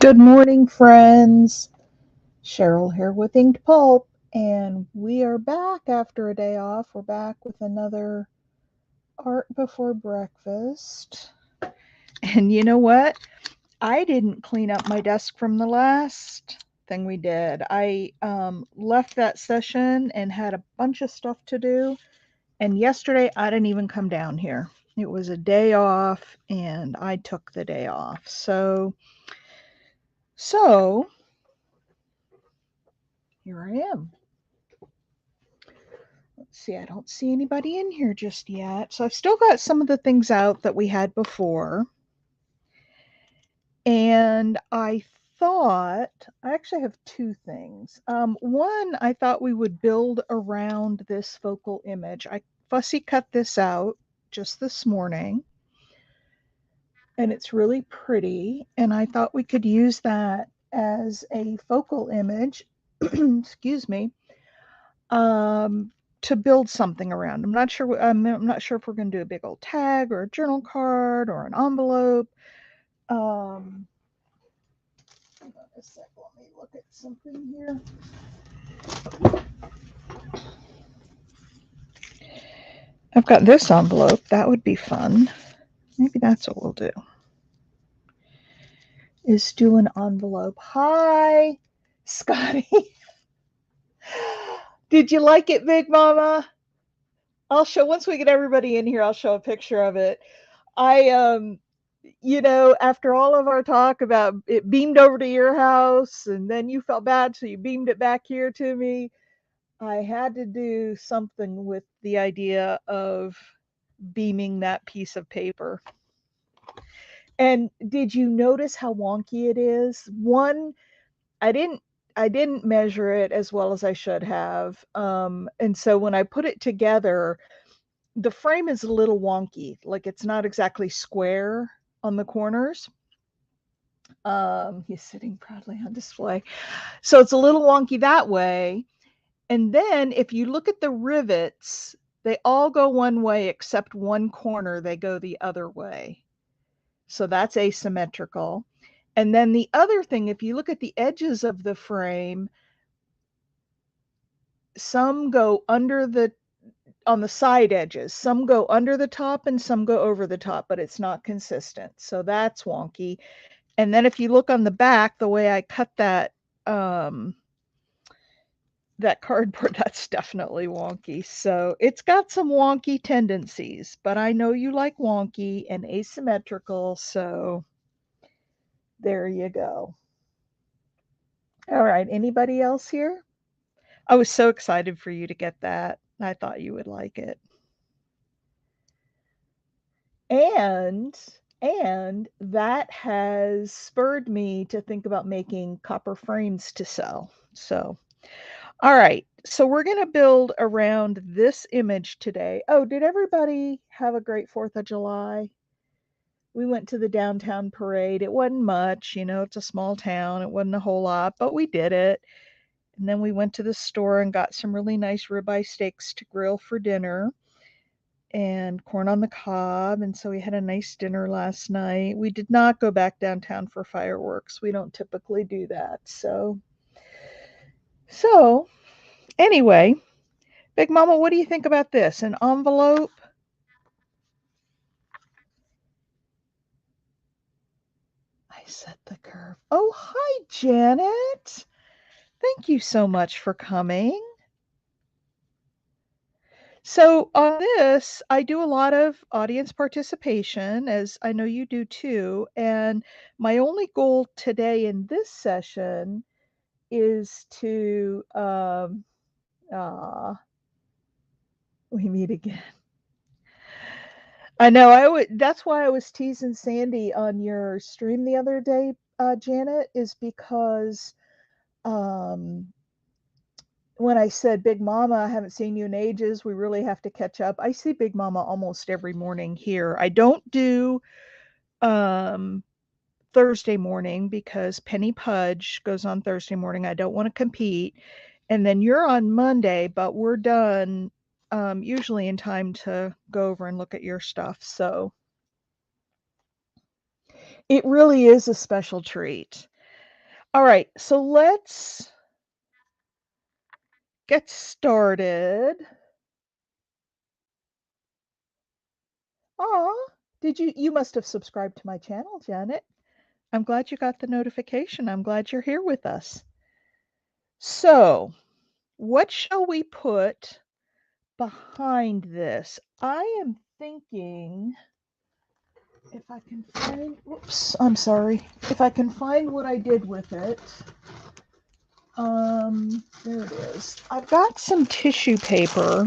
Good morning, friends. Cheryl here with Inked Pulp, and we are back after a day off. We're back with another art before breakfast. And you know what? I didn't clean up my desk from the last thing we did. I left that session and had a bunch of stuff to do. And yesterday, I didn't even come down here. It was a day off, and I took the day off. So here I am. Let's see, I don't see anybody in here just yet. So I've still got some of the things out that we had before. And I actually have two things. One, I thought we would build around this focal image. I fussy cut this out just this morning, and it's really pretty. And I thought we could use that as a focal image. Excuse me. um, to build something around. I'm not sure if we're going to do a big old tag or a journal card or an envelope. Um, Hang on a sec. Let me look at something here. I've got this envelope. That would be fun. Maybe that's what we'll do. Is do an envelope. Hi, Scotty. Did you like it, Big Mama? I'll show once we get everybody in here. I'll show a picture of it. I after all of our talk about it beamed over to your house and then you felt bad, so you beamed it back here to me. I had to do something with the idea of beaming that piece of paper. And did you notice how wonky it is? One, I didn't I didn't measure it as well as I should have. And so when I put it together, the frame is a little wonky. Like it's not exactly square on the corners. He's sitting proudly on display. So it's a little wonky that way. And then if you look at the rivets, they all go one way except one corner, they go the other way. So that's asymmetrical. And then the other thing, if you look at the edges of the frame, some go under the on the side edges. Some go under the top and some go over the top, but it's not consistent. So that's wonky. And then if you look on the back, the way I cut um that cardboard, that's definitely wonky. So it's got some wonky tendencies, but I know you like wonky and asymmetrical, so there you go. All right, anybody else here? I was so excited for you to get that. I thought you would like it. And and that has spurred me to think about making copper frames to sell. So all right. So we're going to build around this image today. Oh, did everybody have a great 4th of July? We went to the downtown parade. It wasn't much, it's a small town. It wasn't a whole lot, but we did it. And then we went to the store and got some really nice ribeye steaks to grill for dinner and corn on the cob. And so we had a nice dinner last night. We did not go back downtown for fireworks. We don't typically do that. So anyway, Big Mama, what do you think about this? An envelope? I set the curve. Oh, hi, Janet. Thank you so much for coming. So, on this, I do a lot of audience participation, as I know you do too. And my only goal today in this session is to, ah, we meet again. I know. That's why I was teasing Sandy on your stream the other day, Janet, is because um, when I said, Big Mama, I haven't seen you in ages. We really have to catch up. I see Big Mama almost every morning here. I don't do um, Thursday morning because Penny Pudge goes on Thursday morning. I don't want to compete. And then you're on Monday, but we're done usually in time to go over and look at your stuff. So it really is a special treat. All right, so let's get started. Aw, you must have subscribed to my channel, Janet. I'm glad you got the notification. I'm glad you're here with us. So, what shall we put behind this? I am thinking if I can find, whoops, I'm sorry. If I can find what I did with it. There it is. I've got some tissue paper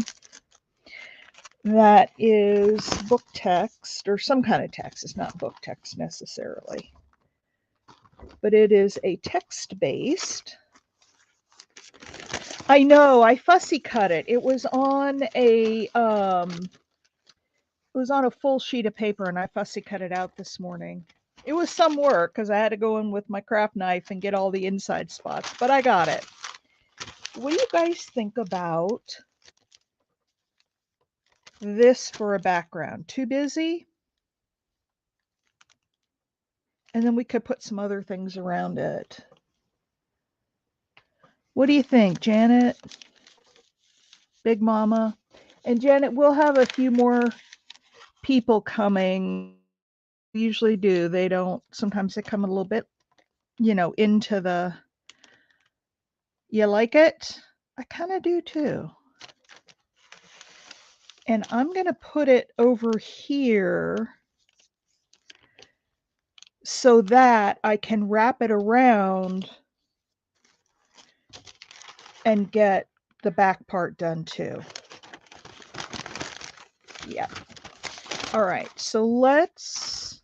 that is book text or some kind of text. It's not book text necessarily, but it is a text-based. I know, I fussy cut it. It was on a full sheet of paper and I fussy cut it out this morning. It was some work because I had to go in with my craft knife and get all the inside spots, but I got it. What do you guys think about this for a background? Too busy? And then we could put some other things around it. What do you think, Janet? Big Mama? And Janet, we'll have a few more people coming. We usually do. They don't, sometimes they come a little bit, into the, you like it? I kind of do too. And I'm going to put it over here so that I can wrap it around and get the back part done too. Yeah. All right, so let's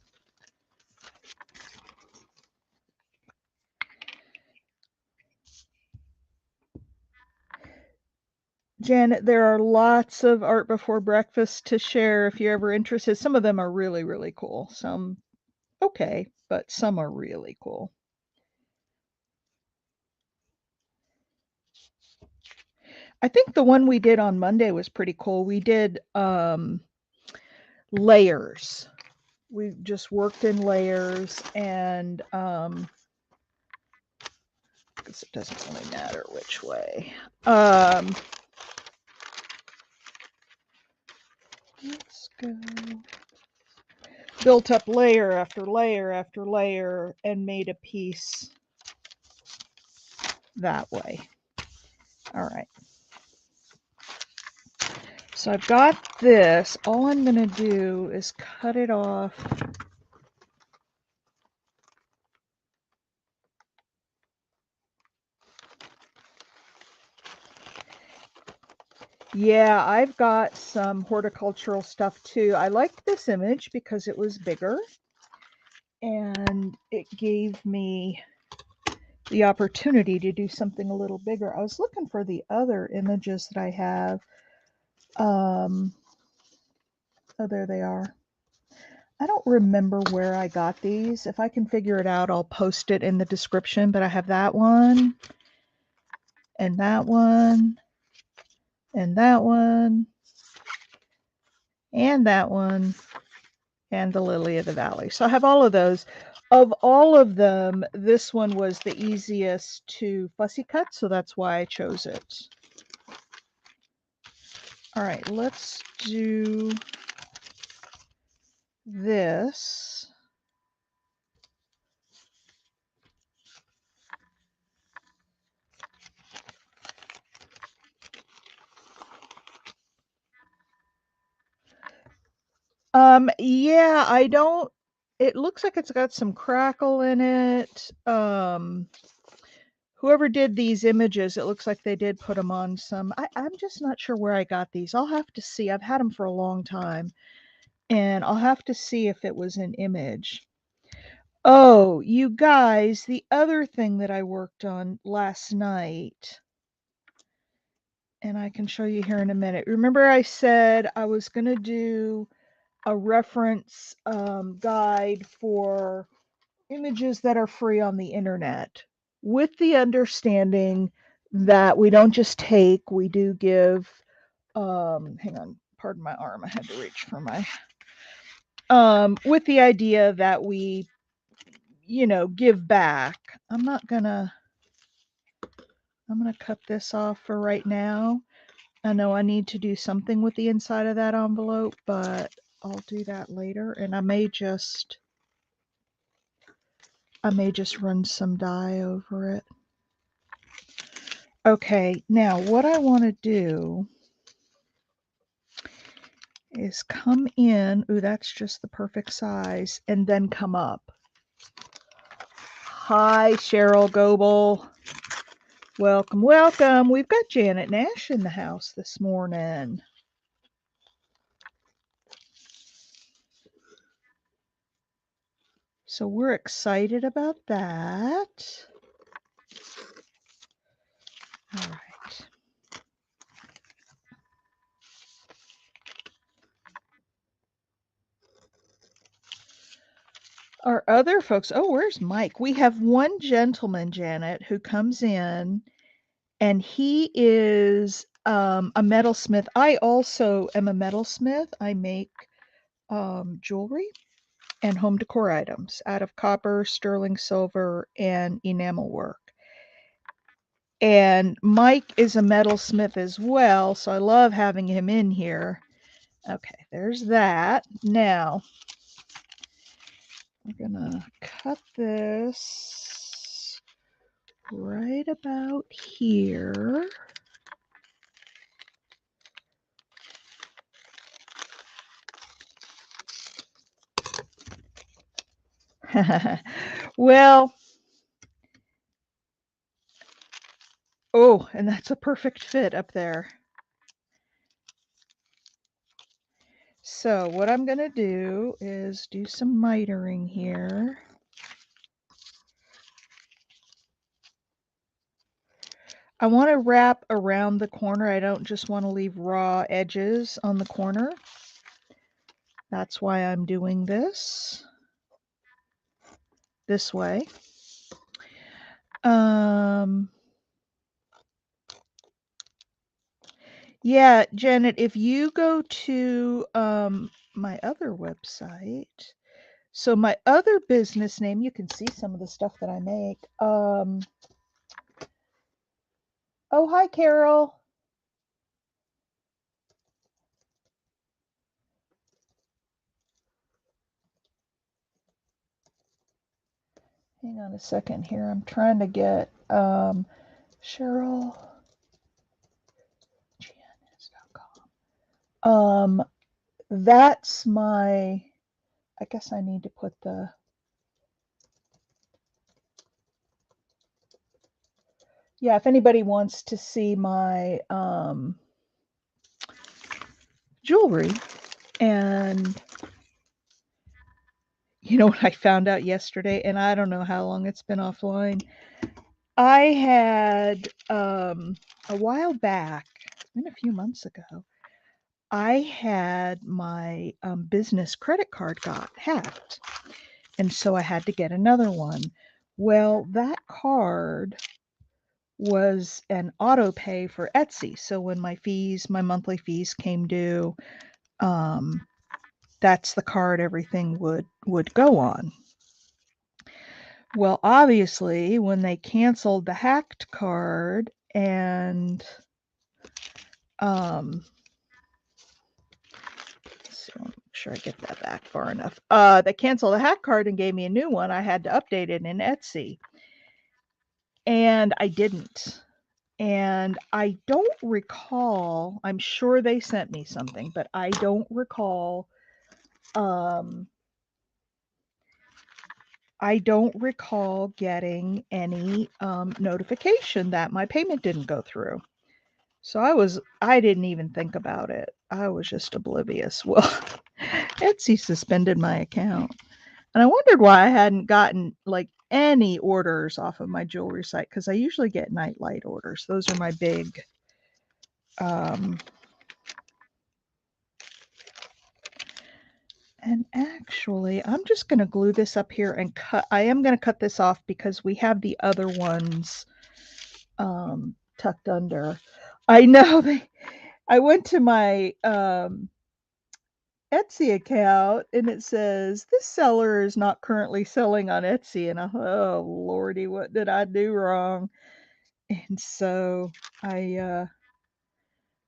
Janet, there are lots of art before breakfast to share if you're ever interested. Some of them are really, really cool. Some okay, but some are really cool. I think the one we did on Monday was pretty cool. We did layers. We just worked in layers and I guess it doesn't really matter which way. Let's go. Built up layer after layer after layer and made a piece that way. All right. So I've got this. All I'm going to do is cut it off. Yeah, I've got some horticultural stuff too. I liked this image because it was bigger and it gave me the opportunity to do something a little bigger. I was looking for the other images that I have. Oh, there they are. I don't remember where I got these. If I can figure it out, I'll post it in the description, but I have that one and that one and that one and that one and the Lily of the Valley. So I have all of those. Of all of them, this one was the easiest to fussy cut, so that's why I chose it. All right, let's do this. Yeah, I don't, it looks like it's got some crackle in it. Whoever did these images, it looks like they did put them on some, I'm just not sure where I got these. I'll have to see. I've had them for a long time and I'll have to see if it was an image. Oh, you guys, the other thing that I worked on last night, and I can show you here in a minute. Remember I said I was going to do a reference guide for images that are free on the internet with the understanding that we don't just take, we do give, hang on, pardon my arm, I had to reach for my, with the idea that we, give back. I'm gonna cut this off for right now. I know I need to do something with the inside of that envelope, but I'll do that later. And I may just run some dye over it. Okay, now what I want to do is come in. Ooh, that's just the perfect size. And then come up. Hi, Cheryl Goebel. Welcome, welcome. We've got Janet Nash in the house this morning. So we're excited about that. All right. Our other folks, where's Mike? We have one gentleman, Janet, who comes in, and he is a metalsmith. I also am a metalsmith. I make jewelry and home decor items out of copper, sterling silver, and enamel work. And Mike is a metalsmith as well, so I love having him in here. Okay, there's that. Now, we're gonna cut this right about here. Well, and that's a perfect fit up there. So what I'm going to do is do some mitering here. I want to wrap around the corner. I don't just want to leave raw edges on the corner. That's why I'm doing this way. Yeah, Janet, if you go to my other website, so my other business name, you can see some of the stuff that I make. Oh, hi, Carol. Hang on a second here. I'm trying to get Cheryl. That's my, I guess I need to put the, yeah, if anybody wants to see my jewelry. And you know what I found out yesterday, and I don't know how long it's been offline. I had a while back, it's been a few months ago, I had my business credit card got hacked. And so I had to get another one. Well, that card was an auto pay for Etsy. So when my monthly fees came due, that's the card everything would go on. Well, obviously, when they canceled the hacked card and so make sure I get that back far enough. They canceled the hack card and gave me a new one. I had to update it in Etsy. And I didn't. And I don't recall, I'm sure they sent me something, but I don't recall getting any notification that my payment didn't go through. So I didn't even think about it. I was just oblivious. Well, Etsy suspended my account. And I wondered why I hadn't gotten like any orders off of my jewelry site, because I usually get nightlight orders. Those are my big and actually, I'm just going to glue this up here and cut. I am going to cut this off because we have the other ones tucked under. I know I went to my Etsy account and it says, "This seller is not currently selling on Etsy." And I thought, "Oh, Lordy, what did I do wrong?" And so I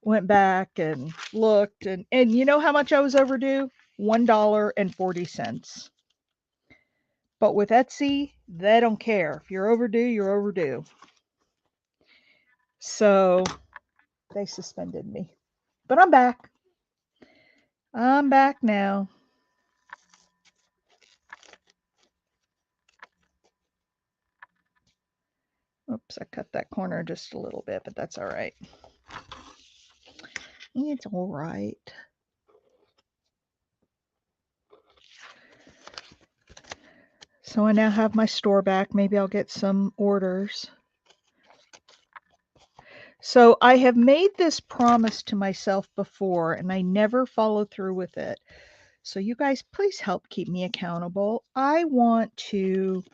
went back and looked and you know how much I was overdue? $1.40. But with Etsy, they don't care. If you're overdue, you're overdue. So they suspended me. But I'm back. I'm back now. Oops, I cut that corner just a little bit, but that's all right. It's all right. So I now have my store back. Maybe I'll get some orders. So I have made this promise to myself before and I never follow through with it. So you guys, please help keep me accountable. I want to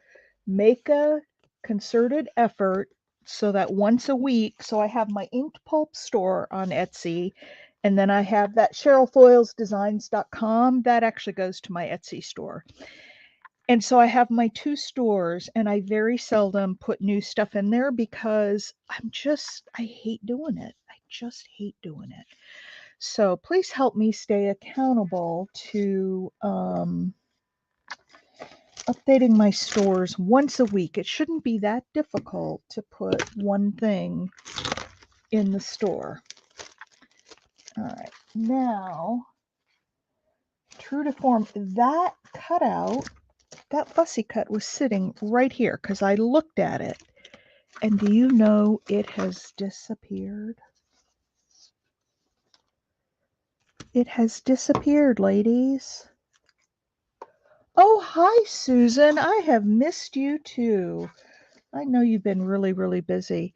make a concerted effort so that once a week, so I have my inked pulp store on Etsy, and then I have that cherylfoilsdesigns.com that actually goes to my Etsy store. And so I have my two stores, and I very seldom put new stuff in there because I hate doing it. I just hate doing it. So please help me stay accountable to updating my stores once a week. It shouldn't be that difficult to put one thing in the store. All right, now, true to form, that cutout, that fussy cut was sitting right here because I looked at it. And do you know it has disappeared? It has disappeared, ladies. Oh, hi, Susan. I have missed you too. I know you've been really, really busy.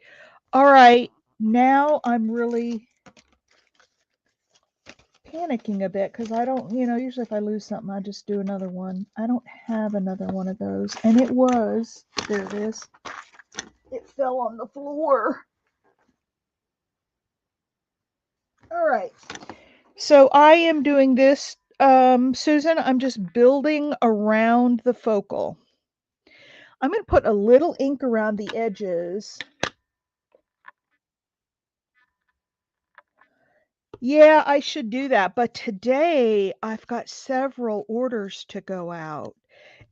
All right, now I'm really panicking a bit because I don't, usually if I lose something, I just do another one. I don't have another one of those. And there it is. It fell on the floor. All right. So I am doing this, Susan. I'm just building around the focal. I'm going to put a little ink around the edges. Yeah, I should do that. But today I've got several orders to go out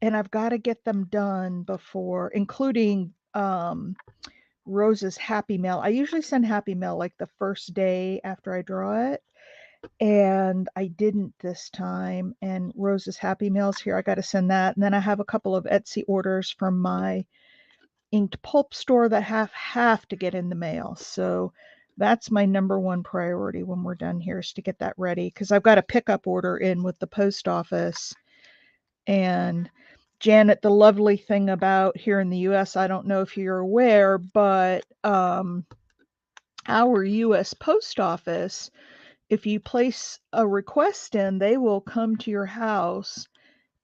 and I've got to get them done before, including Rose's Happy Mail. I usually send Happy Mail like the first day after I draw it. And I didn't this time. And Rose's Happy Mail's here. I got to send that. And then I have a couple of Etsy orders from my inked pulp store that have to get in the mail. So that's my number one priority when we're done here is to get that ready because I've got a pickup order in with the post office. And Janet, the lovely thing about here in the US, I don't know if you're aware, but our US post office, if you place a request in, they will come to your house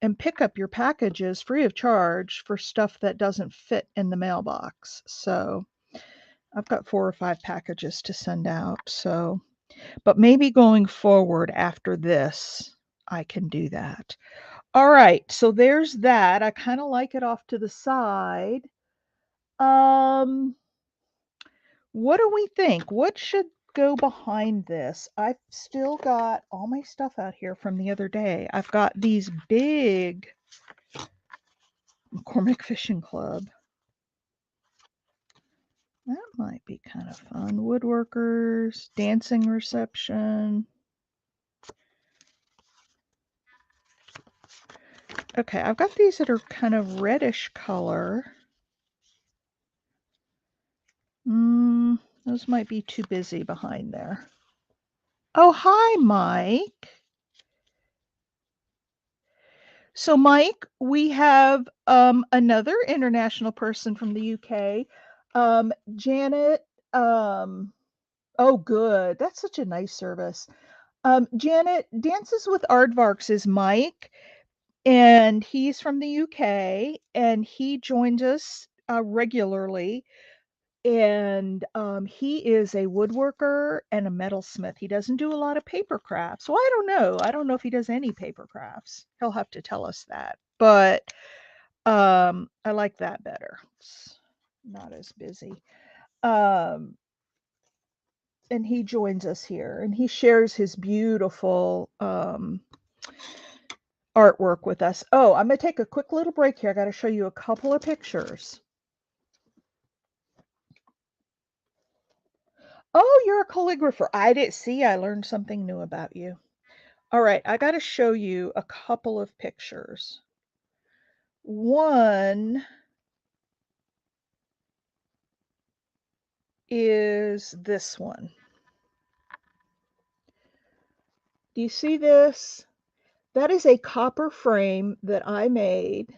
and pick up your packages free of charge for stuff that doesn't fit in the mailbox. So I've got 4 or 5 packages to send out. So, but maybe going forward after this, I can do that. All right, so there's that. I kind of like it off to the side. Um, what do we think? What should go behind this? I've still got all my stuff out here from the other day. I've got these big McCormick Fishing Club. That might be kind of fun. Woodworkers, dancing reception. Okay, I've got these that are kind of reddish color. Those might be too busy behind there. Oh, hi, Mike. So, Mike, we have another international person from the UK, Janet. Oh, good. That's such a nice service. Janet Dances with Aardvarks is Mike, and he's from the UK, and he joins us regularly. and he is a woodworker and a metalsmith. He doesn't do a lot of paper crafts. Well, I don't know. I don't know if he does any paper crafts. He'll have to tell us that. But I like that better. It's not as busy. Um, and he joins us here and he shares his beautiful artwork with us. Oh, I'm going to take a quick little break here. I got to show you a couple of pictures. Oh, you're a calligrapher. I didn't see. I learned something new about you. All right, I got to show you a couple of pictures. One is this one. Do you see this? That is a copper frame that I made.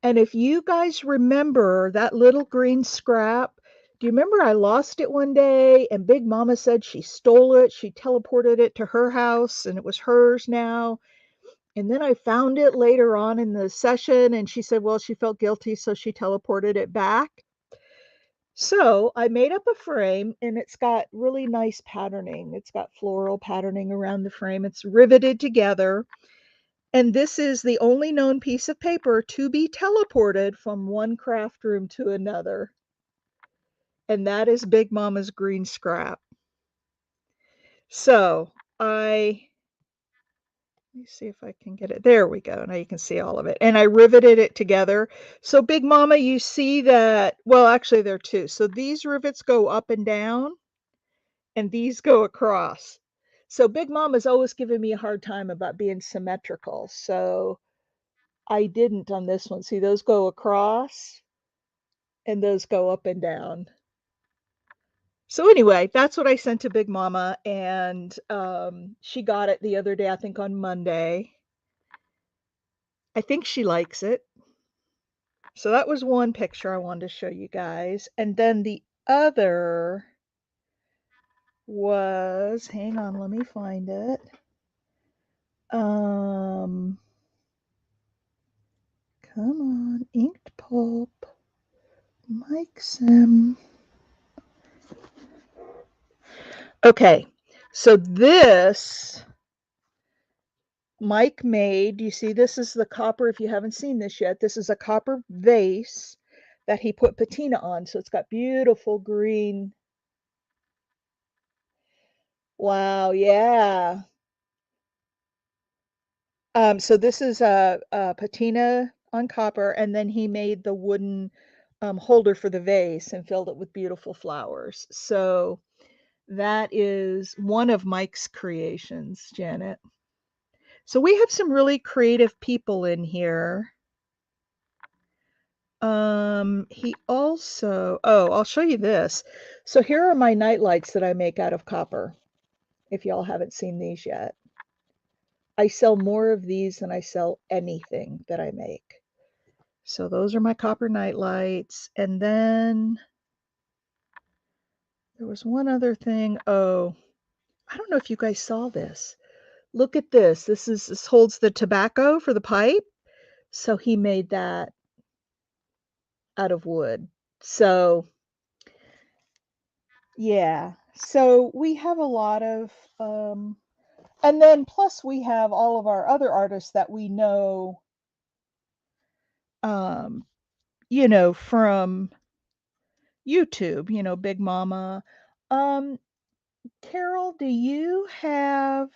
And if you guys remember that little green scrap, do you remember I lost it one day and Big Mama said she stole it? She teleported it to her house and it was hers now. And then I found it later on in the session and she said, well, she felt guilty, so she teleported it back. So I made up a frame and it's got really nice patterning. It's got floral patterning around the frame. It's riveted together. And this is the only known piece of paper to be teleported from one craft room to another. And that is Big Mama's green scrap. So let me see if I can get it. There we go. Now you can see all of it. And I riveted it together. So Big Mama, you see that, well, actually there are two. So these rivets go up and down and these go across. So Big Mama's always given me a hard time about being symmetrical. So I didn't on this one. See, those go across and those go up and down. So anyway, that's what I sent to Big Mama, and she got it the other day, I think on Monday. I think she likes it. So that was one picture I wanted to show you guys. And then the other was, hang on, let me find it. Um, come on, inked pulp, Mike Sim. Okay, so this Mike made, you see, this is the copper, if you haven't seen this yet, this is a copper vase that he put patina on. So it's got beautiful green. Wow, yeah. So this is a patina on copper, and then he made the wooden holder for the vase and filled it with beautiful flowers. So that is one of Mike's creations, Janet. So we have some really creative people in here. He also, oh, I'll show you this. So here are my night lights that I make out of copper, if y'all haven't seen these yet. I sell more of these than I sell anything that I make. So those are my copper night lights. And then there was one other thing. Oh, I don't know if you guys saw this. Look at this. This holds the tobacco for the pipe. So he made that out of wood. So yeah. So we have a lot of and then plus we have all of our other artists that we know um from YouTube, Big Mama. Um Carol, do you have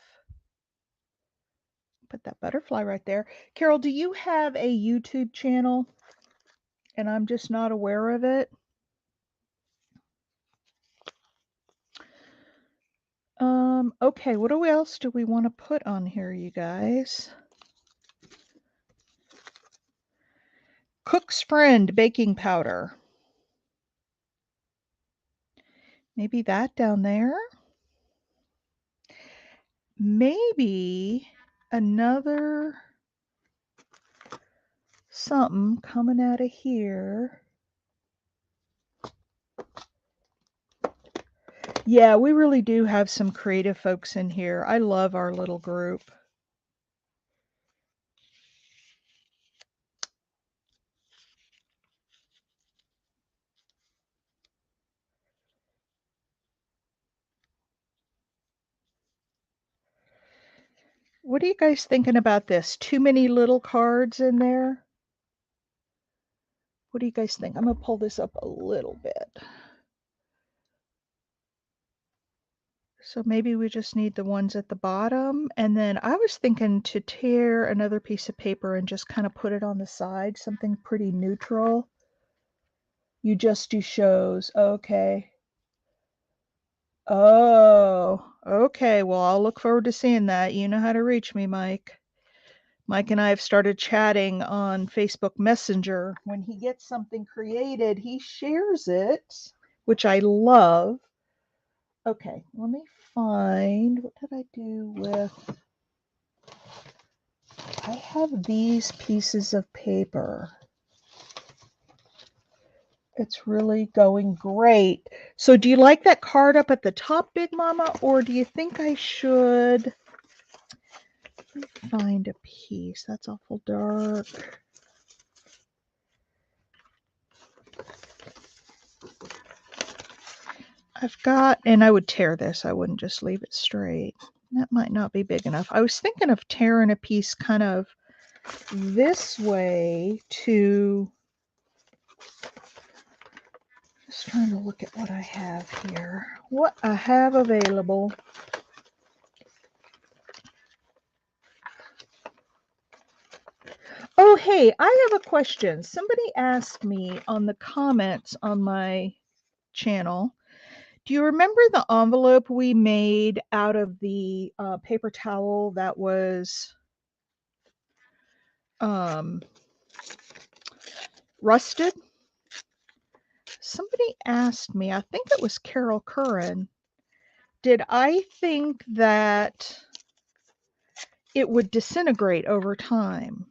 put that butterfly right there. Carol, do you have a YouTube channel and I'm just not aware of it? Okay, what else do we want to put on here, you guys? Cook's Friend baking powder. Maybe that down there. Maybe another something coming out of here. Yeah, we really do have some creative folks in here. I love our little group. What are you guys thinking about this? Too many little cards in there? What do you guys think? I'm going to pull this up a little bit. So maybe we just need the ones at the bottom. And then I was thinking to tear another piece of paper and just kind of put it on the side, something pretty neutral. You just do shows. Okay. Oh, okay. Well, I'll look forward to seeing that. You know how to reach me, Mike. Mike and I have started chatting on Facebook Messenger. When he gets something created, he shares it, which I love. Okay, let me find, what did I do with, I have these pieces of paper. It's really going great. So do you like that card up at the top, Big Mama, or do you think I should find a piece? That's awful dark. I've got, and I would tear this. I wouldn't just leave it straight. That might not be big enough. I was thinking of tearing a piece kind of this way to, just trying to look at what I have here. What I have available. Oh, hey, I have a question. Somebody asked me on the comments on my channel, do you remember the envelope we made out of the paper towel that was rusted? Somebody asked me, I think it was Carol Curran, did I think that it would disintegrate over time?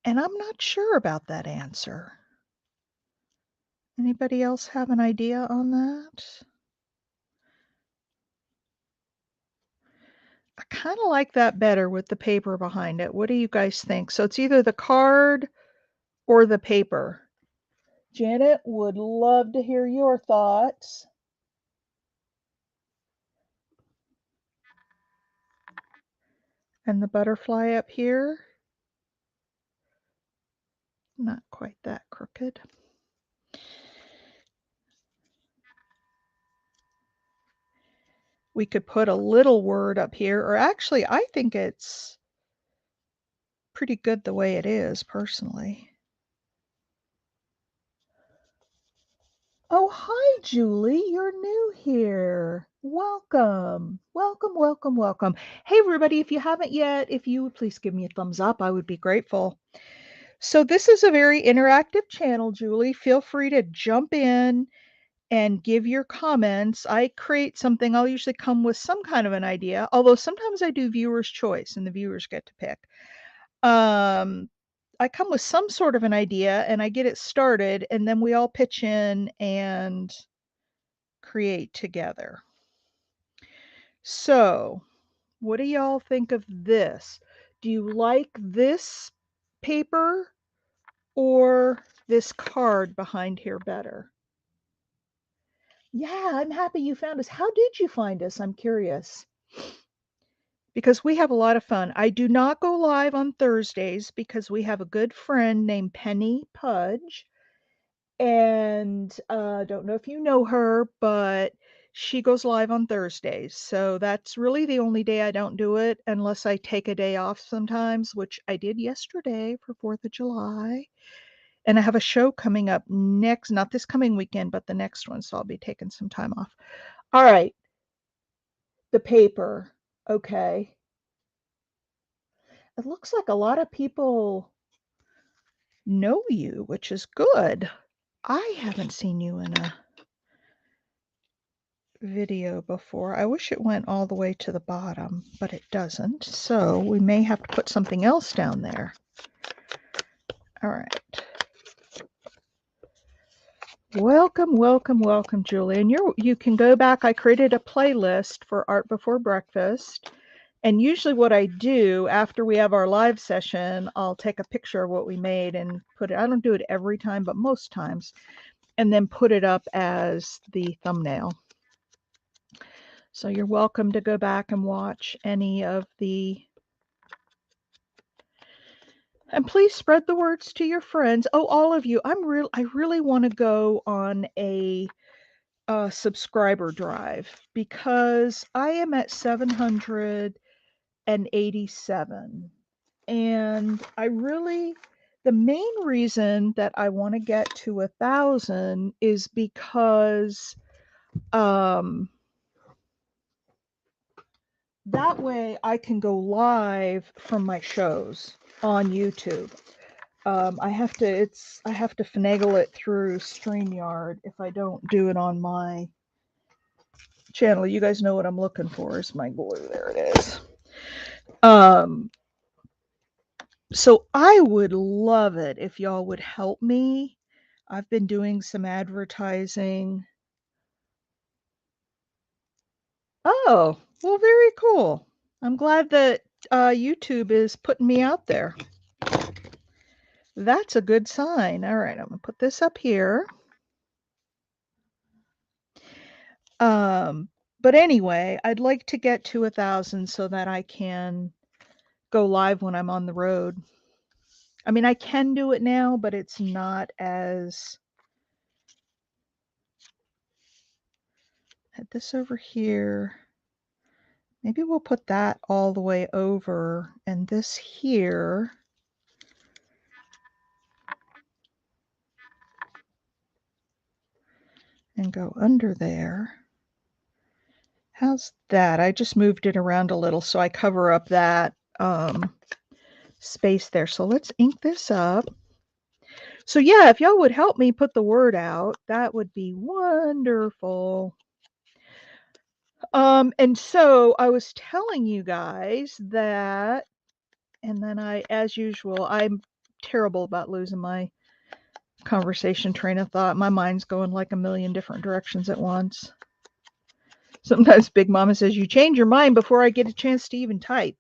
And I'm not sure about that answer. Anybody else have an idea on that? I kind of like that better with the paper behind it. What do you guys think? So it's either the card or the paper. Janet would love to hear your thoughts. And the butterfly up here. Not quite that crooked. We could put a little word up here, or actually, I think it's pretty good the way it is, personally. Oh, hi, Julie. You're new here. Welcome. Welcome, welcome, welcome. Hey, everybody, if you haven't yet, if you would please give me a thumbs up, I would be grateful. So this is a very interactive channel, Julie. Feel free to jump in and give your comments. I create something, I'll usually come with some kind of an idea, although sometimes I do viewer's choice and the viewers get to pick. I come with some sort of an idea and I get it started, and then we all pitch in and create together. So, what do y'all think of this? Do you like this paper or this card behind here better? Yeah, I'm happy you found us. How did you find us? I'm curious. Because we have a lot of fun. I do not go live on Thursdays because we have a good friend named Penny Pudge. And don't know if you know her, but she goes live on Thursdays. So that's really the only day I don't do it unless I take a day off sometimes, which I did yesterday for 4th of July. And I have a show coming up next, not this coming weekend, but the next one. So I'll be taking some time off. All right. The paper. Okay. It looks like a lot of people know you, which is good. I haven't seen you in a video before. I wish it went all the way to the bottom, but it doesn't. So we may have to put something else down there. All right. Welcome, welcome, welcome, Julie. And you can go back. I created a playlist for Art Before Breakfast. And usually what I do after we have our live session, I'll take a picture of what we made and put it, I don't do it every time, but most times, and then put it up as the thumbnail. So you're welcome to go back and watch any of the. And please spread the words to your friends. Oh, all of you. I really want to go on a subscriber drive because I am at 787. And the main reason that I want to get to 1,000 is because that way I can go live from my shows on YouTube. I have to finagle it through StreamYard if I don't do it on my channel. You guys know what I'm looking for is my glue. There it is. So I would love it if y'all would help me. I've been doing some advertising. Oh, well, very cool. I'm glad that YouTube is putting me out there. That's a good sign. All right, I'm gonna put this up here. But anyway, I'd like to get to 1,000 so that I can go live when I'm on the road. I mean, I can do it now, but it's not as. Head this over here. Maybe we'll put that all the way over and this here. And go under there. How's that? I just moved it around a little so I cover up that space there. So let's ink this up. So yeah, if y'all would help me put the word out, that would be wonderful. And so I was telling you guys that, and then as usual, I'm terrible about losing my conversation train of thought. My mind's going like a million different directions at once. Sometimes Big Mama says, you change your mind before I get a chance to even type.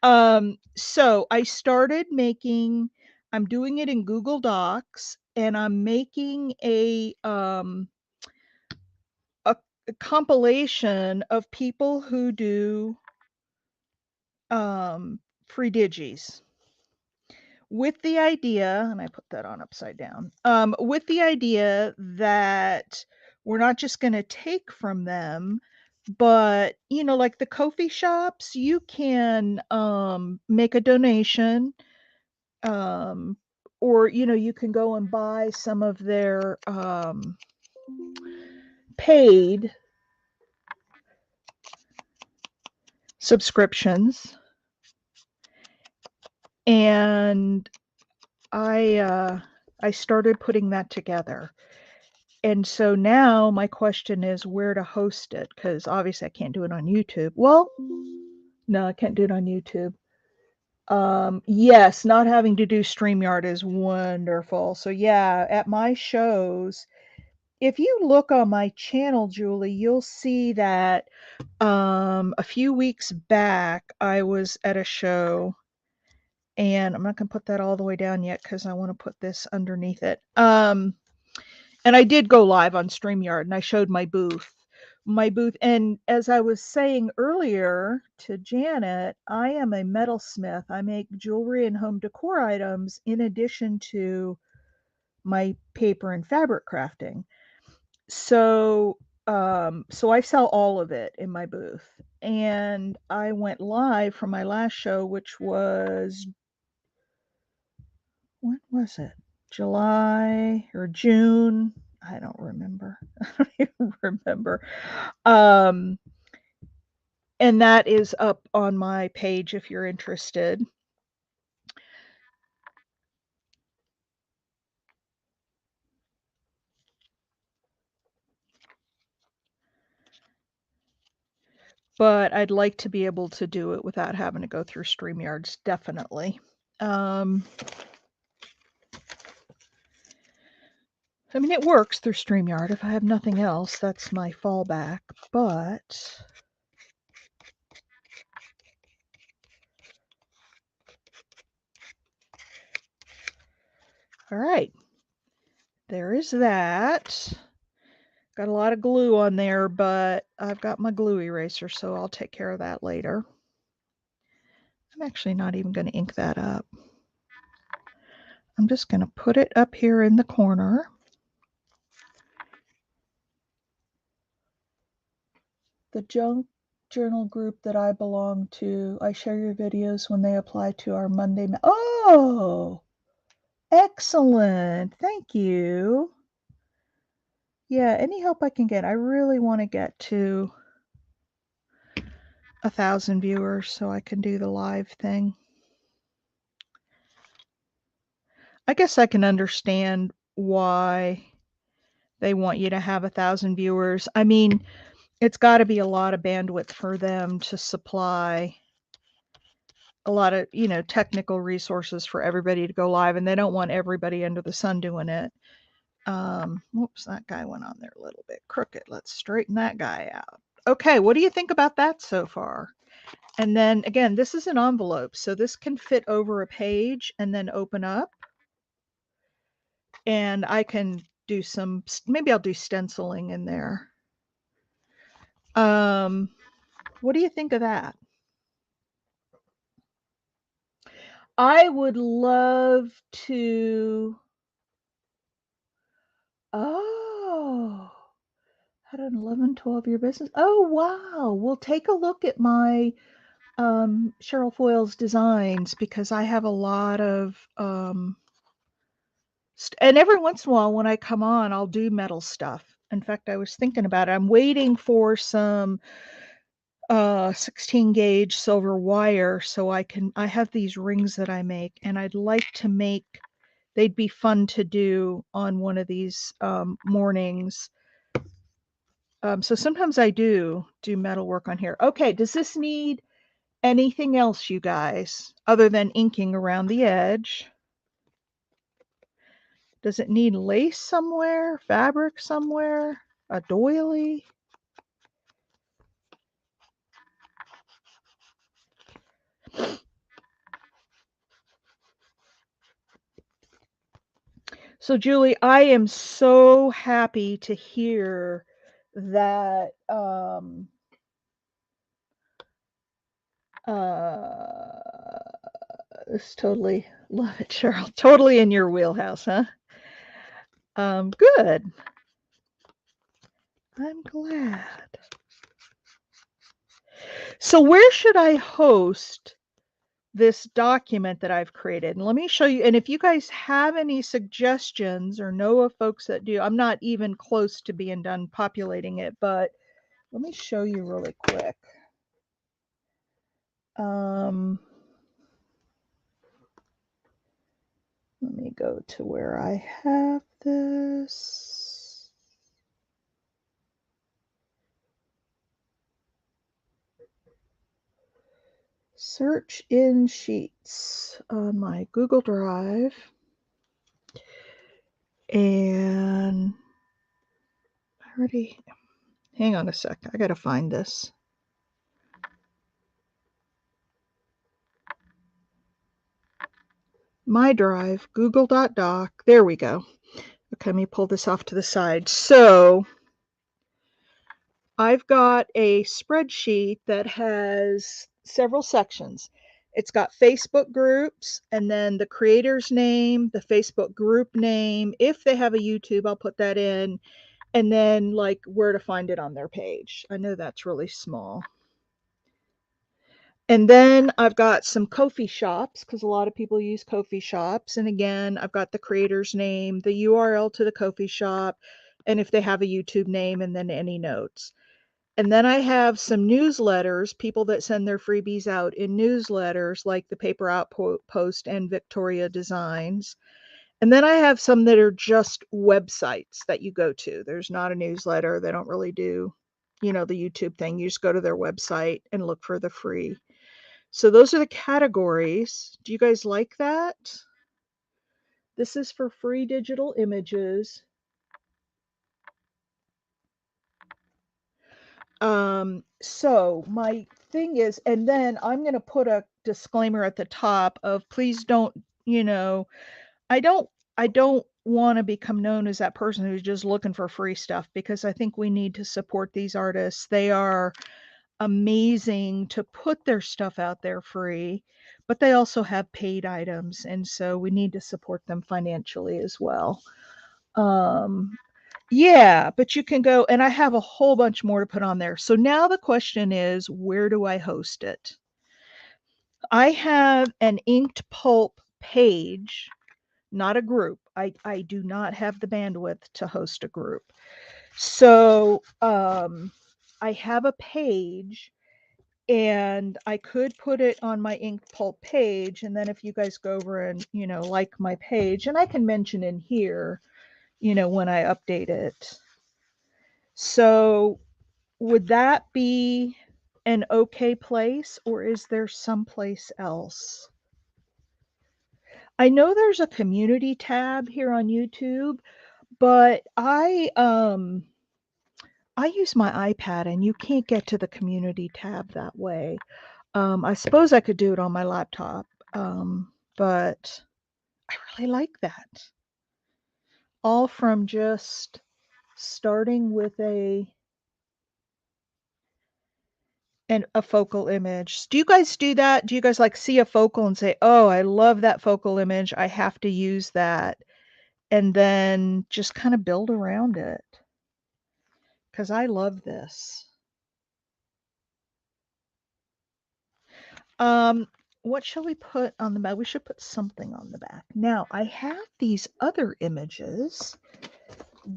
So I started making, I'm doing it in Google Docs, and I'm making a compilation of people who do free digis with the idea, and I put that on upside down, with the idea that we're not just going to take from them, but like the coffee shops, you can make a donation, or you can go and buy some of their paid subscriptions. And I started putting that together. And so now my question is where to host it, because obviously I can't do it on YouTube. Well, no, I can't do it on YouTube. Yes, not having to do StreamYard is wonderful. So yeah, at my shows, if you look on my channel, Julie, you'll see that a few weeks back I was at a show, and I'm not going to put that all the way down yet because I want to put this underneath it. And I did go live on StreamYard, and I showed my booth. And as I was saying earlier to Janet, I am a metalsmith. I make jewelry and home decor items in addition to my paper and fabric crafting. So so I sell all of it in my booth. And I went live from my last show, which was, when was it? July or June? I don't remember. I don't even remember. Um, and that is up on my page if you're interested. But I'd like to be able to do it without having to go through StreamYards, definitely. I mean, it works through StreamYard. If I have nothing else, that's my fallback. But all right, there is that. Got a lot of glue on there, but I've got my glue eraser, so I'll take care of that later. I'm actually not even going to ink that up. I'm just going to put it up here in the corner. The junk journal group that I belong to, I share your videos when they apply to our Monday. Oh, excellent. Thank you. Yeah, any help I can get. I really want to get to 1,000 viewers so I can do the live thing. I guess I can understand why they want you to have 1,000 viewers. I mean, it's got to be a lot of bandwidth for them to supply a lot of, technical resources for everybody to go live, and they don't want everybody under the sun doing it. Whoops, that guy went on there a little bit crooked. Let's straighten that guy out. Okay, what do you think about that so far? And then again, this is an envelope, so this can fit over a page and then open up. And I can do maybe I'll do stenciling in there. What do you think of that? I would love to. Oh, had an 11, 12-year business. Oh, wow. We'll take a look at my Cheryl Foyle's designs because I have a lot of, and every once in a while when I come on, I'll do metal stuff. In fact, I was thinking about it. I'm waiting for some 16 gauge silver wire so I have these rings that I make, and I'd like to make, they'd be fun to do on one of these mornings. So sometimes I do metal work on here. Okay, does this need anything else, you guys, other than inking around the edge? Does it need lace somewhere, fabric somewhere, a doily? So Julie, I am so happy to hear that this totally love it, Cheryl. Totally in your wheelhouse, huh? Good. I'm glad. So where should I host this document that I've created? And let me show you. And if you guys have any suggestions or know of folks that do, I'm not even close to being done populating it, but let me show you really quick. Let me go to where I have this. Search in Sheets on my Google Drive. And I already, hang on a sec, I gotta find this. My Drive, google.doc, there we go. Okay, let me pull this off to the side. So I've got a spreadsheet that has several sections. It's got Facebook groups and then the creator's name, the Facebook group name. If they have a YouTube, I'll put that in. And then like where to find it on their page. I know that's really small. And then I've got some Ko-fi shops because a lot of people use Ko-fi shops. And again, I've got the creator's name, the URL to the Ko-fi shop, and if they have a YouTube name, and then any notes. And then I have some newsletters, people that send their freebies out in newsletters like the Paper Outpost and Victoria Designs. And then I have some that are just websites that you go to. There's not a newsletter. They don't really do, the YouTube thing. You just go to their website and look for the free. So those are the categories. Do you guys like that? This is for free digital images. So my thing is, and then I'm going to put a disclaimer at the top of please don't, I don't want to become known as that person who's just looking for free stuff, because I think we need to support these artists. They are amazing to put their stuff out there free, but they also have paid items, and so we need to support them financially as well. Um, yeah, but you can go, and I have a whole bunch more to put on there. So now the question is, where do I host it? I have an inked pulp page, not a group. I do not have the bandwidth to host a group. So I have a page, and I could put it on my inked pulp page. And then if you guys go over and, like my page, and I can mention in here, when I update it. So would that be an okay place, or is there someplace else? I know there's a community tab here on YouTube, but I use my iPad and you can't get to the community tab that way. I suppose I could do it on my laptop, but I really like that. All from just starting with a focal image. Do you guys do that? Do you guys like see a focal and say, "Oh, I love that focal image. I have to use that." And then just kind of build around it? Because I love this. Um, what shall we put on the back? We should put something on the back. Now, I have these other images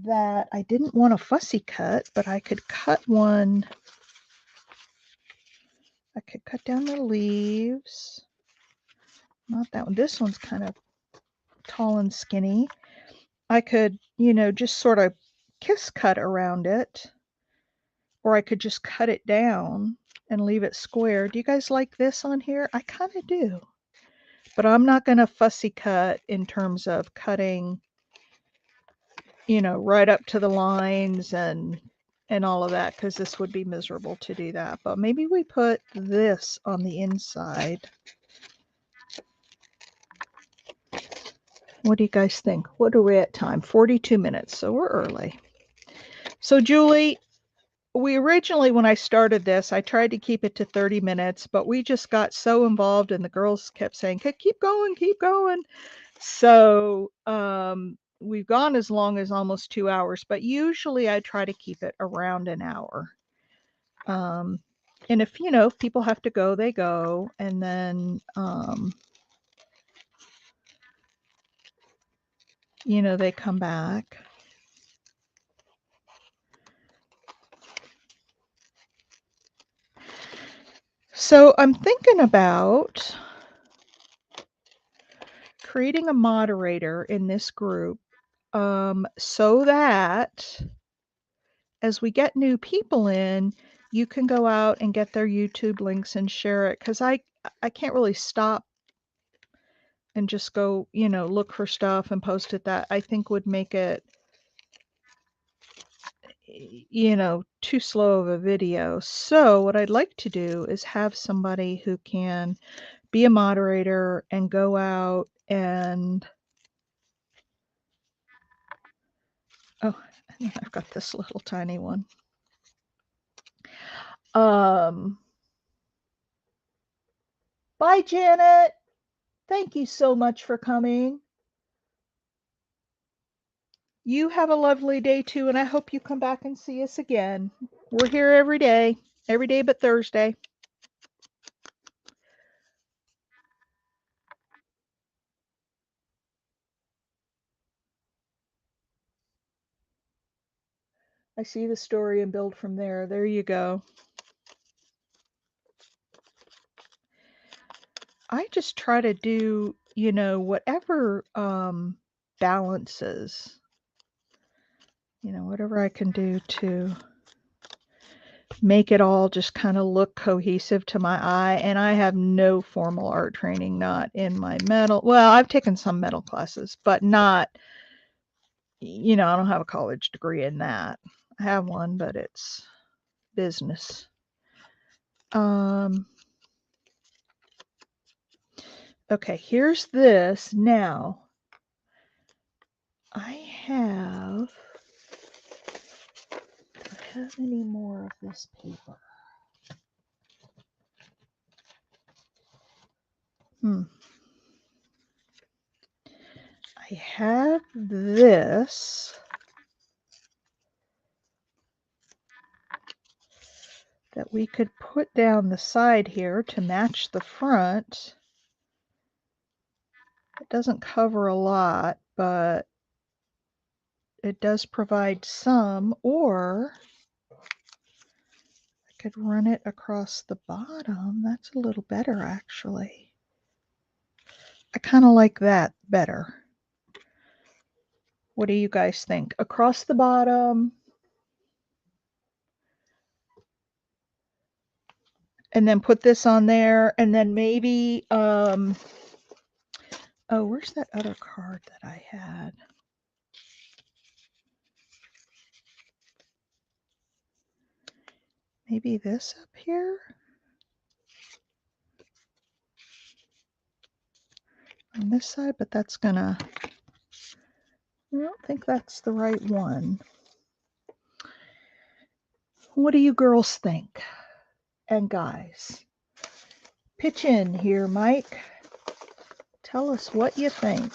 that I didn't want to fussy cut, but I could cut one. I could cut down the leaves. Not that one. This one's kind of tall and skinny. I could, just sort of kiss cut around it, or I could just cut it down and leave it square. Do you guys like this on here? I kind of do. But I'm not going to fussy cut in terms of cutting, right up to the lines and all of that, because this would be miserable to do that. But maybe we put this on the inside. What do you guys think? What are we at time? 42 minutes, so we're early. So Julie, we originally, when I started this, I tried to keep it to 30 minutes, but we just got so involved and the girls kept saying, keep going, keep going. So we've gone as long as almost 2 hours, but usually I try to keep it around an hour. And if, if people have to go, they go. And then, they come back. So I'm thinking about creating a moderator in this group, so that as we get new people in, you can go out and get their YouTube links and share it, because I can't really stop and just go, look for stuff and post it. That I think would make it, too slow of a video. So what I'd like to do is have somebody who can be a moderator and go out and, oh, I've got this little tiny one. Bye, Janet. Thank you so much for coming. You have a lovely day too, and I hope you come back and see us again. We're here every day but Thursday. I see the story and build from there. There you go. I just try to do, whatever balances, whatever I can do to make it all just kind of look cohesive to my eye. And I have no formal art training, not in my metal. Well, I've taken some metal classes, but not, I don't have a college degree in that. I have one, but it's business. Okay, here's this now. I have, do I have any more of this paper? I have this that we could put down the side here to match the front. It doesn't cover a lot, but it does provide some, or I could run it across the bottom. That's a little better, actually. I kind of like that better. What do you guys think? Across the bottom, and then put this on there, and then maybe, oh, where's that other card that I had? Maybe this up here? On this side, but that's gonna, I don't think that's the right one. What do you girls think? And guys, pitch in here, Mike. Tell us what you think.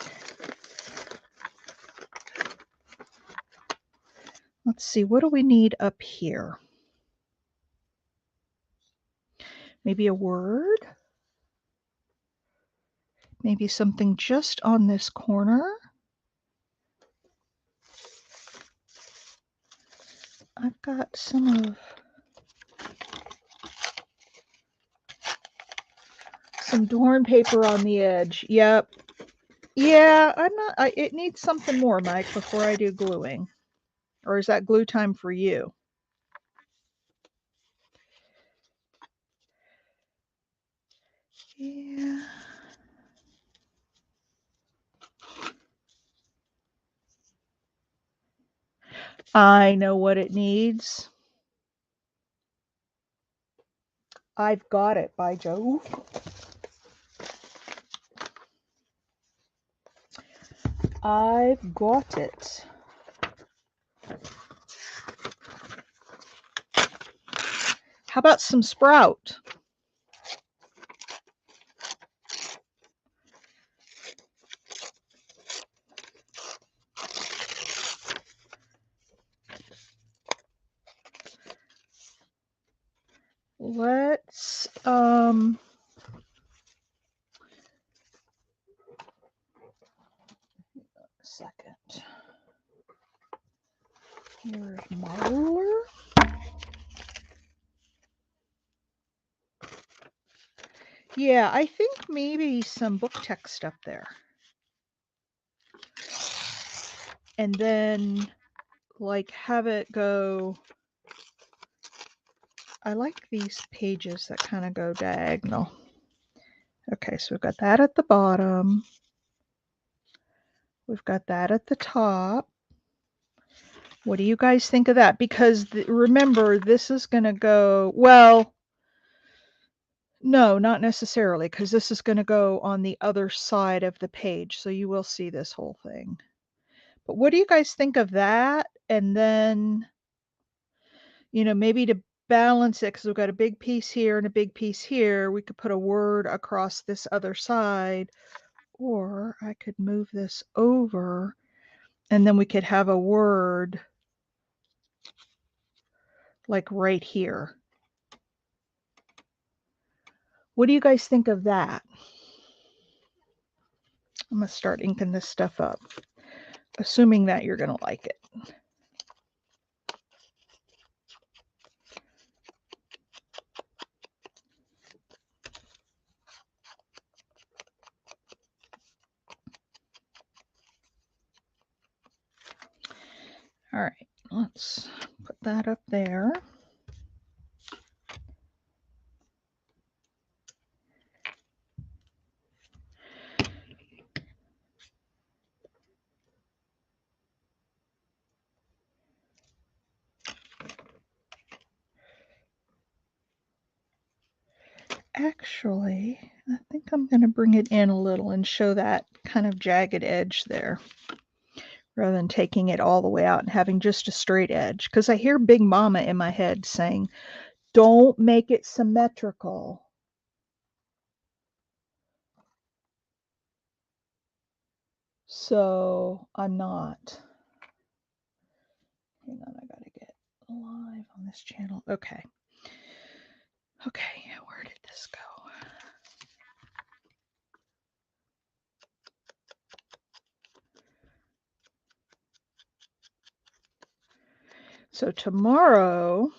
Let's see, what do we need up here? Maybe a word? Maybe something just on this corner? I've got some torn paper on the edge. Yep. Yeah, it needs something more, Mike, before I do gluing. Or is that glue time for you? Yeah. I know what it needs. I've got it, by Jove. I've got it. How about some sprout? Let's second. Here's my ruler. Yeah, I think maybe some book text up there. And then like have it go, I like these pages that kind of go diagonal. Okay, so we've got that at the bottom. We've got that at the top. What do you guys think of that? Because remember, this is going to go, well, no, not necessarily, because this is going to go on the other side of the page. So you will see this whole thing. But what do you guys think of that? And then, maybe to balance it, because we've got a big piece here and a big piece here, we could put a word across this other side. Or I could move this over and then we could have a word like right here. What do you guys think of that? I'm going to start inking this stuff up, assuming that you're going to like it. All right, let's put that up there. Actually, I think I'm going to bring it in a little and show that kind of jagged edge there. rather than taking it all the way out and having just a straight edge. Because I hear Big Mama in my head saying, don't make it symmetrical. So I'm not. Hang on, I gotta get live on this channel. Okay. Okay, where did this go? So tomorrow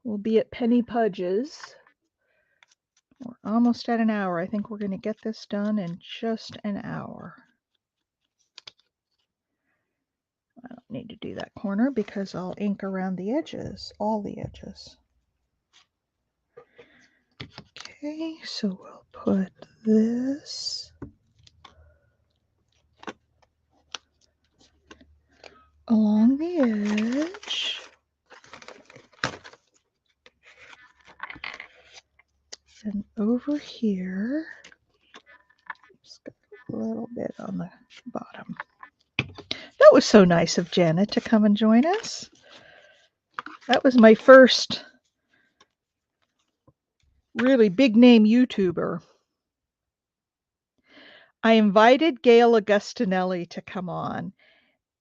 we'll be at Penny Pudge's. We're almost at an hour. I think we're going to get this done in just an hour. I don't need to do that corner because I'll ink around the edges, all the edges. Okay, so we'll put this along the edge. And over here, just got a little bit on the bottom. That was so nice of Janet to come and join us. That was my first really big name YouTuber. I invited Gail Augustinelli to come on,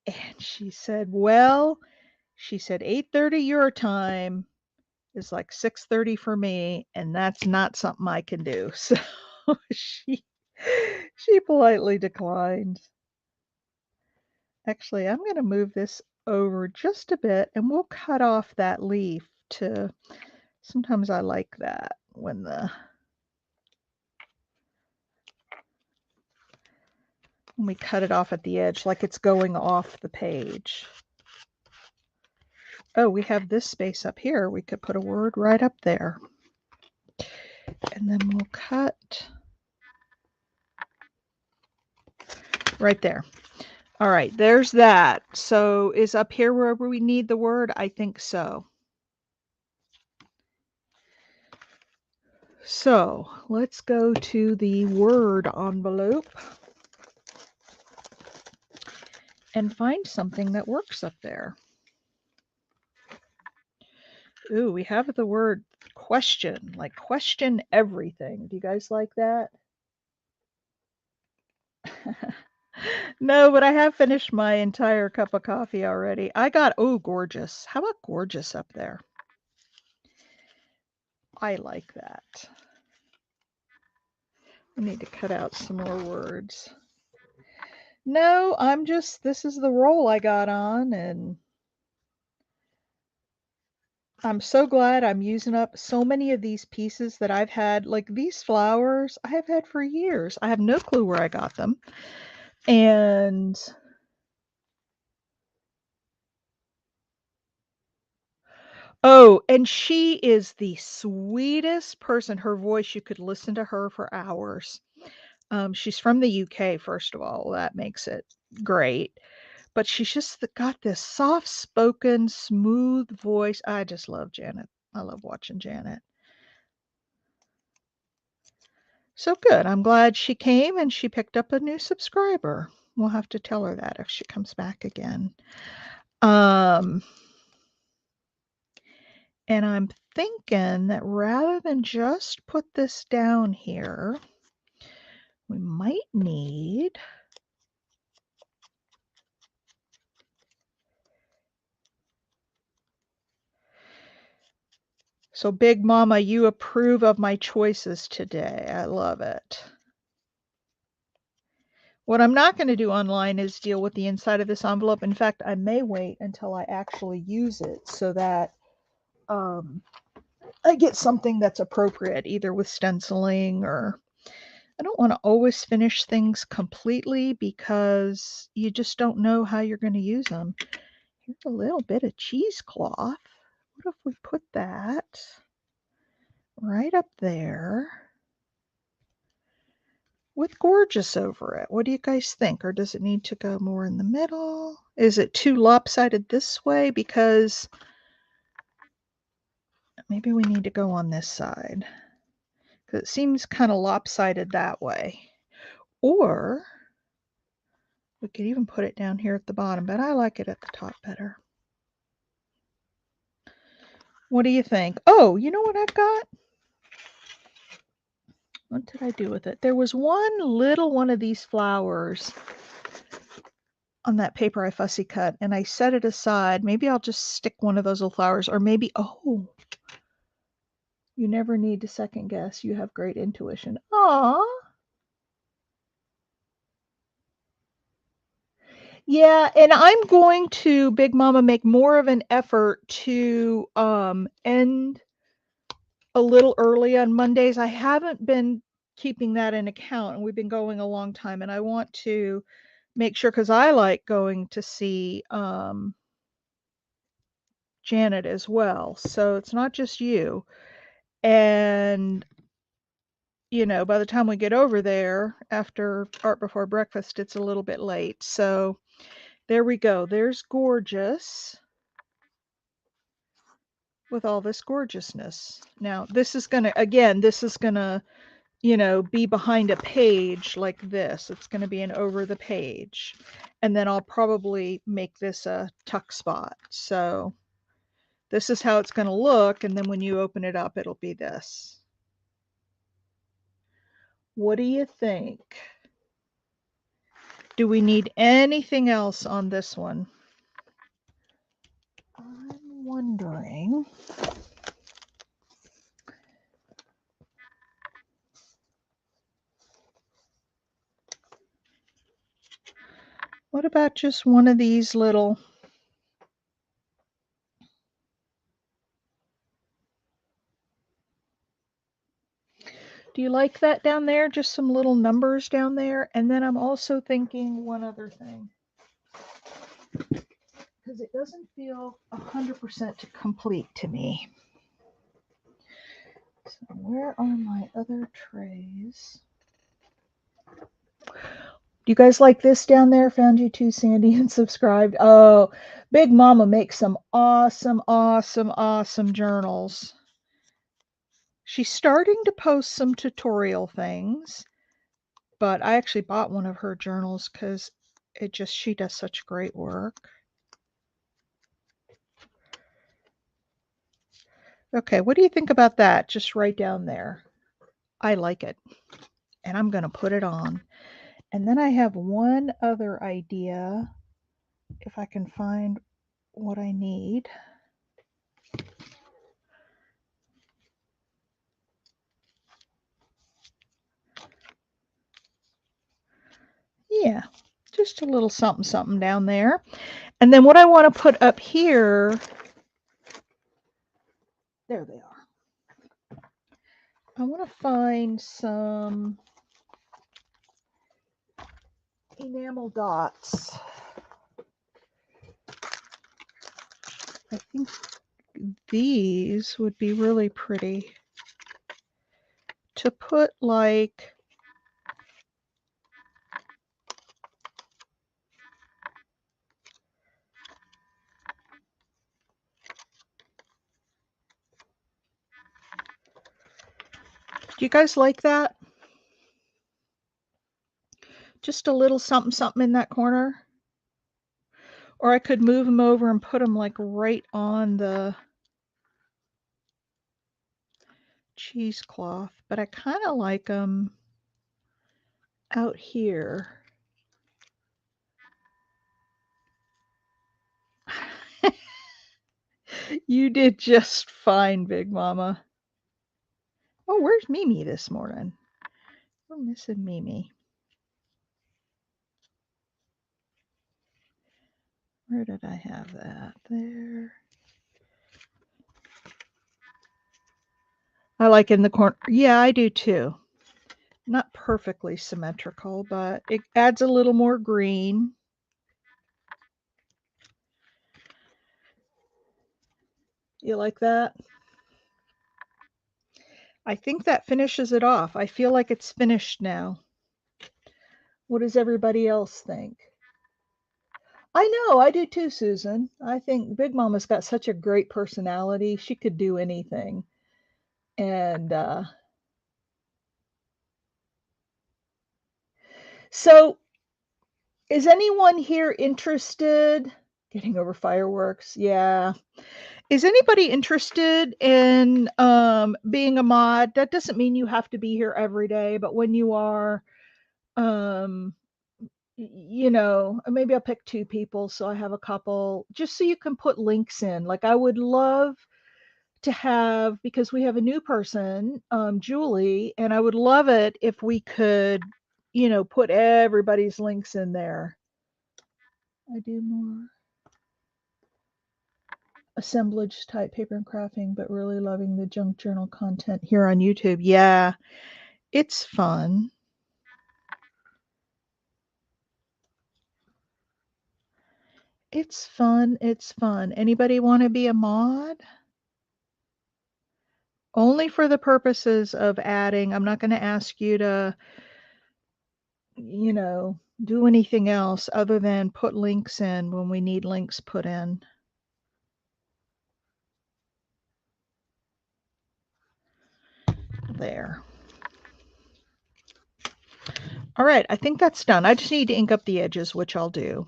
and she said, well, she said 8:30 your time is like 6:30 for me, and that's not something I can do. So she politely declined. Actually, I'm going to move this over just a bit, and we'll cut off that leaf to, sometimes I like that when we cut it off at the edge, like it's going off the page. Oh, we have this space up here. We could put a word right up there. And then we'll cut right there. All right, there's that. So is up here wherever we need the word? I think so. So let's go to the word envelope and find something that works up there. Ooh, we have the word question, like question everything. Do you guys like that? No, but I have finished my entire cup of coffee already. I got, oh, gorgeous. How about gorgeous up there? I like that. I need to cut out some more words. No, I'm just, this is the roll I got on, and I'm so glad I'm using up so many of these pieces that I've had. Like these flowers, I have had for years. I have no clue where I got them. And oh, and she is the sweetest person. Her voice, you could listen to her for hours. She's from the UK, first of all. That makes it great. But she's just got this soft-spoken, smooth voice. I just love Janet. I love watching Janet. So good. I'm glad she came and she picked up a new subscriber. We'll have to tell her that if she comes back again. And I'm thinking that rather than just put this down here, we might need so Big Mama, you approve of my choices today. I love it. What I'm not going to do online is deal with the inside of this envelope. In fact, I may wait until I actually use it so that I get something that's appropriate, either with stenciling or I don't want to always finish things completely because you just don't know how you're going to use them. Here's a little bit of cheesecloth. What if we put that right up there with gorgeous over it? What do you guys think? Or does it need to go more in the middle? Is it too lopsided this way? Because maybe we need to go on this side. Because it seems kind of lopsided that way. Or We could even put it down here at the bottom, but I like it at the top better. What do you think? Oh, you know what I've got? What did I do with it? There was one little one of these flowers on that paper I fussy cut, and I set it aside. Maybe I'll just stick one of those little flowers, or maybe, oh, you never need to second guess. You have great intuition. Aw. Yeah, and I'm going to, Big Mama, make more of an effort to end a little early on Mondays. I haven't been keeping that in account, and we've been going a long time, and I want to make sure, because I like going to see Janet as well. So it's not just you. And, you know, by the time we get over there after Art Before Breakfast, it's a little bit late. So there we go. There's gorgeous with all this gorgeousness. Now, this is going to, again, this is going to, you know, be behind a page like this. It's going to be an over the page. And then I'll probably make this a tuck spot. So this is how it's going to look. And then when you open it up, it'll be this. What do you think? Do we need anything else on this one? I'm wondering. What about just one of these little? Do you like that down there? Just some little numbers down there. And then I'm also thinking one other thing. Because it doesn't feel 100% complete to me. So where are my other trays? Do you guys like this down there? Found you too, Sandy, and subscribed. Oh, Big Mama makes some awesome, awesome, awesome journals. She's starting to post some tutorial things, but I actually bought one of her journals because she does such great work. Okay, what do you think about that? Just right down there. I like it. And I'm going to put it on. And then I have one other idea, if I can find what I need. Yeah, just a little something something down there. And then what I want to put up here, there they are. I want to find some enamel dots. I think these would be really pretty to put like do you guys like that? Just a little something something in that corner. Or I could move them over and put them like right on the cheesecloth, but I kind of like them out here. You did just fine, Big Mama. Oh, where's Mimi this morning? We're missing Mimi. Where did I have that? There. I like in the corner. Yeah, I do too. Not perfectly symmetrical, but it adds a little more green. You like that? I think that finishes it off. I feel like it's finished now. What does everybody else think? I know, I do too, Susan. I think Big Mama's got such a great personality. She could do anything. And so Is anyone here interested? Getting over fireworks, yeah. Is anybody interested in being a mod? That doesn't mean you have to be here every day, but when you are, um, you know, maybe I'll pick 2 people so I have a couple, just so you can put links in. Like I would love to have, because we have a new person, Julie, and I would love it if we could, you know, put everybody's links in there. I do more assemblage type paper and crafting, but really loving the junk journal content here on YouTube. Yeah, it's fun. It's fun. It's fun. Anybody want to be a mod? Only for the purposes of adding. I'm not going to ask you to, you know, do anything else other than put links in when we need links put in. There. All right, I think that's done. I just need to ink up the edges, which I'll do.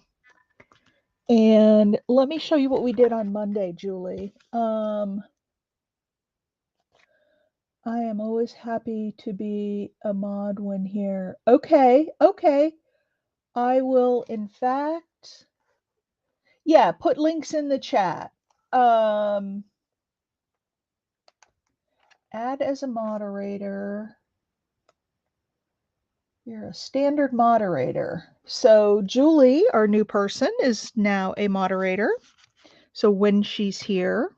And let me show you what we did on Monday, Julie. I am always happy to be a mod when here. Okay, okay. I will, in fact, yeah, put links in the chat. Um, add as a moderator. You're a standard moderator. So Julie, our new person, is now a moderator. So when she's here,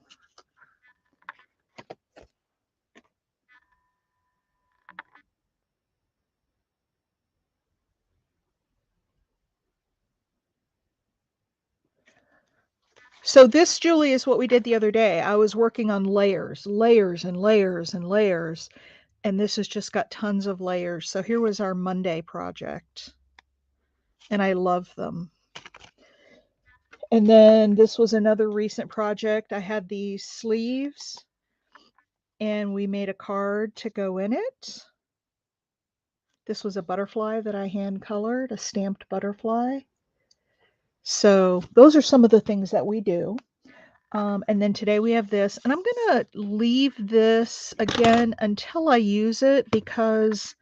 so this, Julie, is what we did the other day. I was working on layers, layers and layers and layers, and this has just got tons of layers. So here was our Monday project, and I love them. And then this was another recent project. I had these sleeves, and we made a card to go in it. This was a butterfly that I hand colored, a stamped butterfly. So those are some of the things that we do. And then today we have this, and I'm going to leave this again until I use it because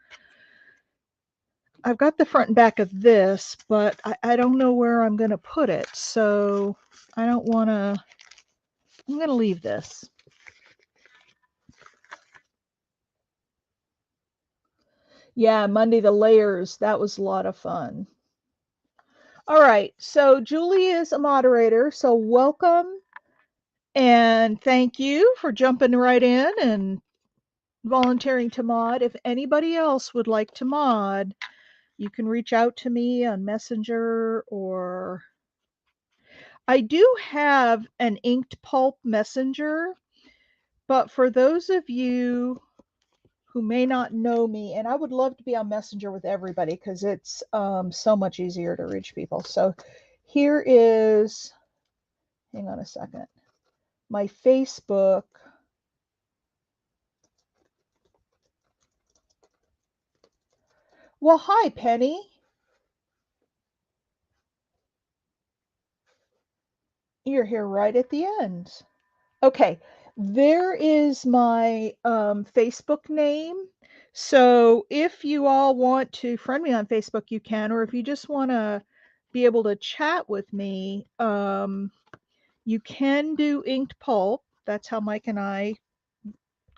I've got the front and back of this, but I don't know where I'm going to put it. So I don't want to, I'm going to leave this. Yeah, Monday, the layers, that was a lot of fun. All right, so Julie is a moderator, so welcome and thank you for jumping right in and volunteering to mod. If anybody else would like to mod, you can reach out to me on Messenger, or I do have an inked pulp messenger, but for those of you who may not know me, and I would love to be on Messenger with everybody because it's so much easier to reach people. So here is, hang on a second, my Facebook. Well, hi, Penny. You're here right at the end. Okay, there is my Facebook name. So if you all want to friend me on Facebook, you can, or if you just want to be able to chat with me, you can do inked pulp. That's how Mike and I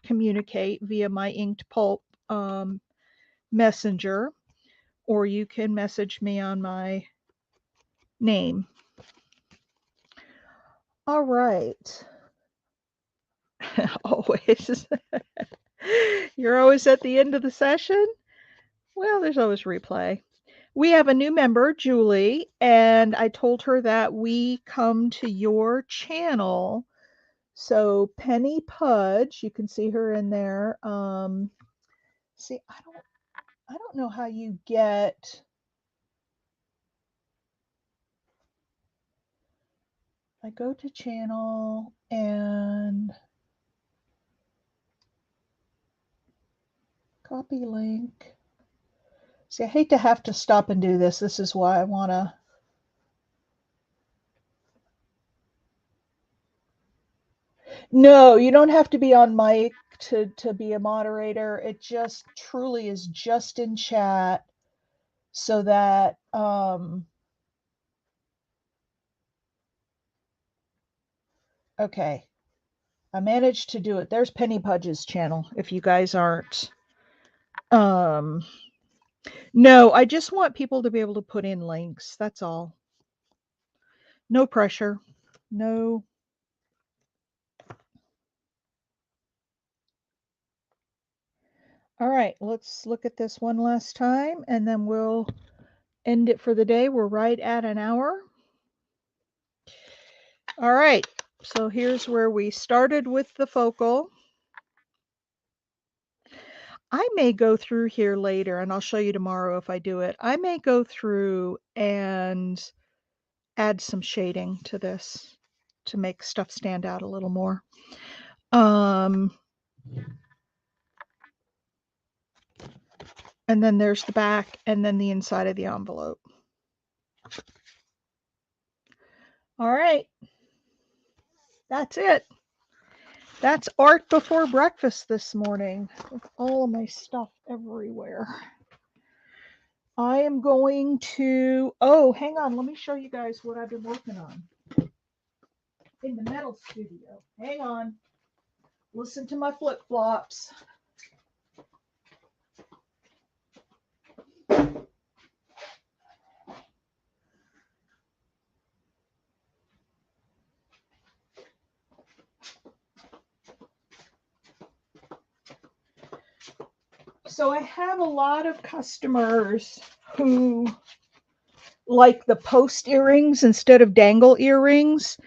communicate, via my inked pulp messenger, or you can message me on my name. All right. Always. You're always at the end of the session? Well, there's always replay. We have a new member, Julie, and I told her that we come to your channel. So Penny Pudge, you can see her in there. See, I don't know how you get. I go to channel and copy link. See, I hate to have to stop and do this. This is why I want to. No, you don't have to be on mic to be a moderator. It just truly is just in chat so that okay. I managed to do it. There's Penny Pudge's channel if you guys aren't um no, I just want people to be able to put in links. That's all. No pressure. No. All right, let's look at this one last time and then we'll end it for the day. We're right at an hour. All right, so here's where we started with the focal. I may go through here later, and I'll show you tomorrow if I do it. I may go through and add some shading to this to make stuff stand out a little more. And then there's the back and then the inside of the envelope. All right. That's it. That's art before breakfast this morning with all of my stuff everywhere. I am going to, oh, hang on. Let me show you guys what I've been working on in the metal studio. Hang on. Listen to my flip-flops. So I have a lot of customers who like the post earrings instead of dangle earrings.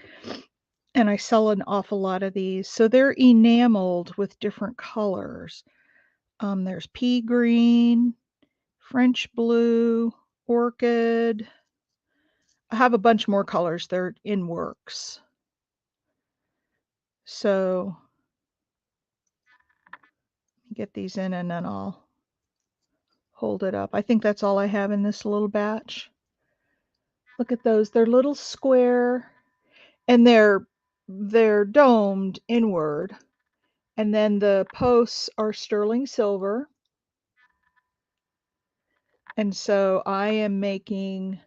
And I sell an awful lot of these. So they're enameled with different colors. There's pea green, French blue, orchid. I have a bunch more colors. They're in works. So get these in and then I'll hold it up. I think that's all I have in this little batch. Look at those. They're little square and they're domed inward. And then the posts are sterling silver. And so I am making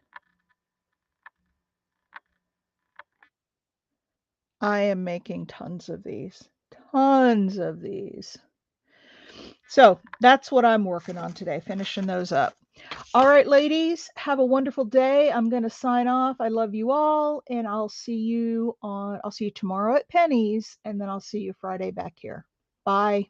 tons of these. Tons of these. So that's what I'm working on today, finishing those up. All right, ladies, have a wonderful day. I'm going to sign off. I love you all, and I'll see you tomorrow at Penny's, and then I'll see you Friday back here. Bye.